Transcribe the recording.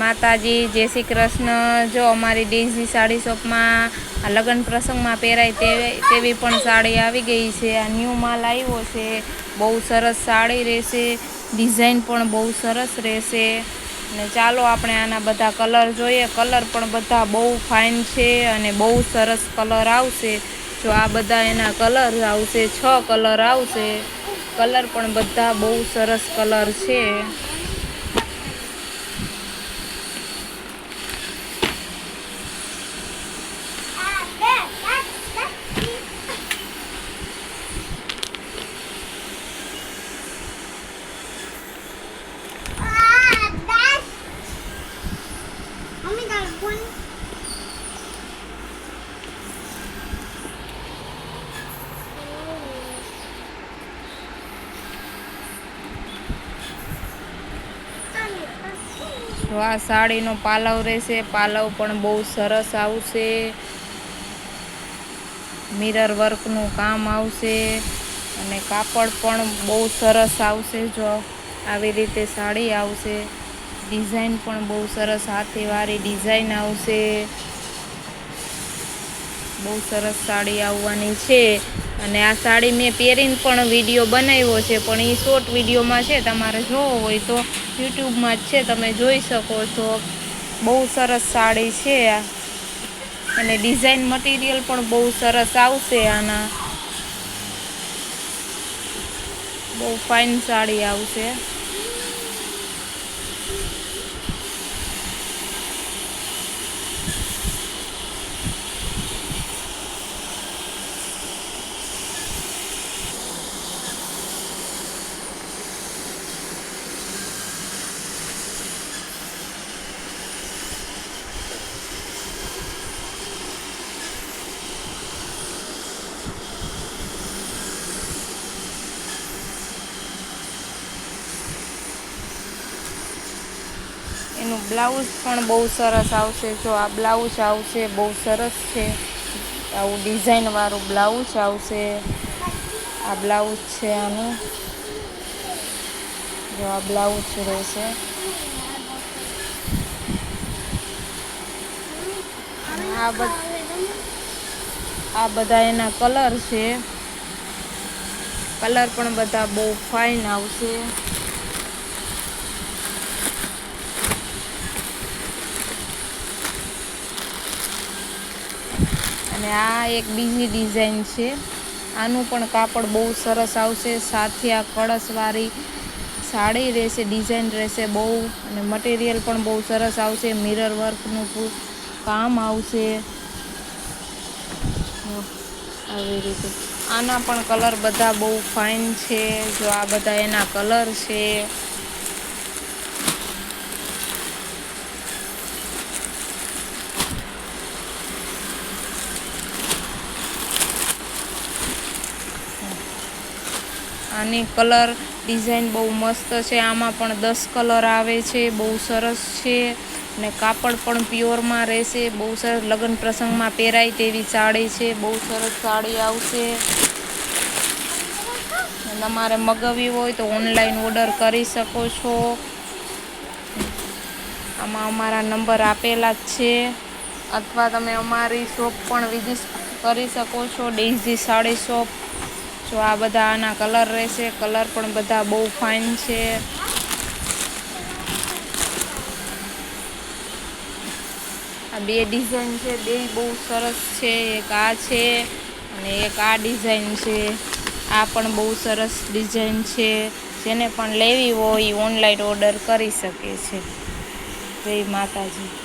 માતાજી, જય શ્રી કૃષ્ણ। જો અમારી ડેઝી સાડી શોપમાં આ લગ્ન પ્રસંગમાં પહેરાય તેવી પણ સાડી આવી ગઈ છે। આ ન્યૂ માલ આવ્યો છે। બહુ સરસ સાડી રહેશે, ડિઝાઇન પણ બહુ સરસ રહેશે। અને ચાલો આપણે આના બધા કલર જોઈએ। કલર પણ બધા બહુ ફાઇન છે અને બહુ સરસ કલર આવશે। જો આ બધા એના કલર આવશે, 6 કલર આવશે। કલર પણ બધા બહુ સરસ કલર છે। જો આ સાડીનો પાલવ રહેશે, પાલવ પણ બહુ સરસ આવશે। મિરર વર્કનું કામ આવશે અને કાપડ પણ બહુ સરસ આવશે। જો આવી રીતે સાડી આવશે, ડિઝાઇન પણ બહુ સરસ હાથીવાળી ડિઝાઇન આવશે। બહુ સરસ સાડી આવવાની છે। અને આ સાડી મેં પહેરીને પણ વિડીયો બનાવ્યો છે, પણ એ શોર્ટ વિડીયોમાં છે। તમારે જોવો હોય તો યુટ્યુબમાં જ છે, તમે જોઈ શકો છો। બહુ સરસ સાડી છે આ, અને ડિઝાઇન મટીરિયલ પણ બહુ સરસ આવશે। આના બહુ ફાઇન સાડી આવશે। એનું બ્લાઉઝ પણ બહુ સરસ આવશે। જો આ બ્લાઉઝ આવશે, બહુ સરસ છે। આવું ડિઝાઇનવાળું બ્લાઉઝ આવશે। આ બ્લાઉઝ છે આનું, જો આ બ્લાઉઝ રહેશે। અને આ બધા એના કલર છે। કલર પણ બધા બહુ ફાઇન આવશે। અને આ એક બીજી ડિઝાઇન છે। આનું પણ કાપડ બહુ સરસ આવશે। સાથે આ કળશવાળી સાડી રહેશે, ડિઝાઇન રહેશે બહુ, અને મટીરિયલ પણ બહુ સરસ આવશે। મિરર વર્કનું કામ આવશે આવી રીતે। આના પણ કલર બધા બહુ ફાઇન છે। જો આ બધા એના કલર છે। આની કલર ડિઝાઇન બહુ મસ્ત છે। આમાં પણ 10 કલર આવે છે, બહુ સરસ છે। અને કાપડ પણ પ્યોરમાં રહેશે, બહુ સરસ લગ્ન પ્રસંગમાં પહેરાય તેવી સાડી છે। બહુ સરસ સાડી આવશે। તમારે મગાવવી હોય તો ઓનલાઈન ઓર્ડર કરી શકો છો। આમાં અમારા નંબર આપેલા જ છે, અથવા તમે અમારી શોપ પણ વિઝિટ કરી શકો છો, ડેઝી સાડી શોપ। જો આ બધા આના કલર રહેશે, કલર પણ બધા બહુ ફાઇન છે। આ બે ડિઝાઇન છે, બે બહુ સરસ છે। એક આ છે અને એક આ ડિઝાઇન છે। આ પણ બહુ સરસ ડિઝાઇન છે। જેને પણ લેવી હોય ઓનલાઈન ઓર્ડર કરી શકે છે। જય માતાજી।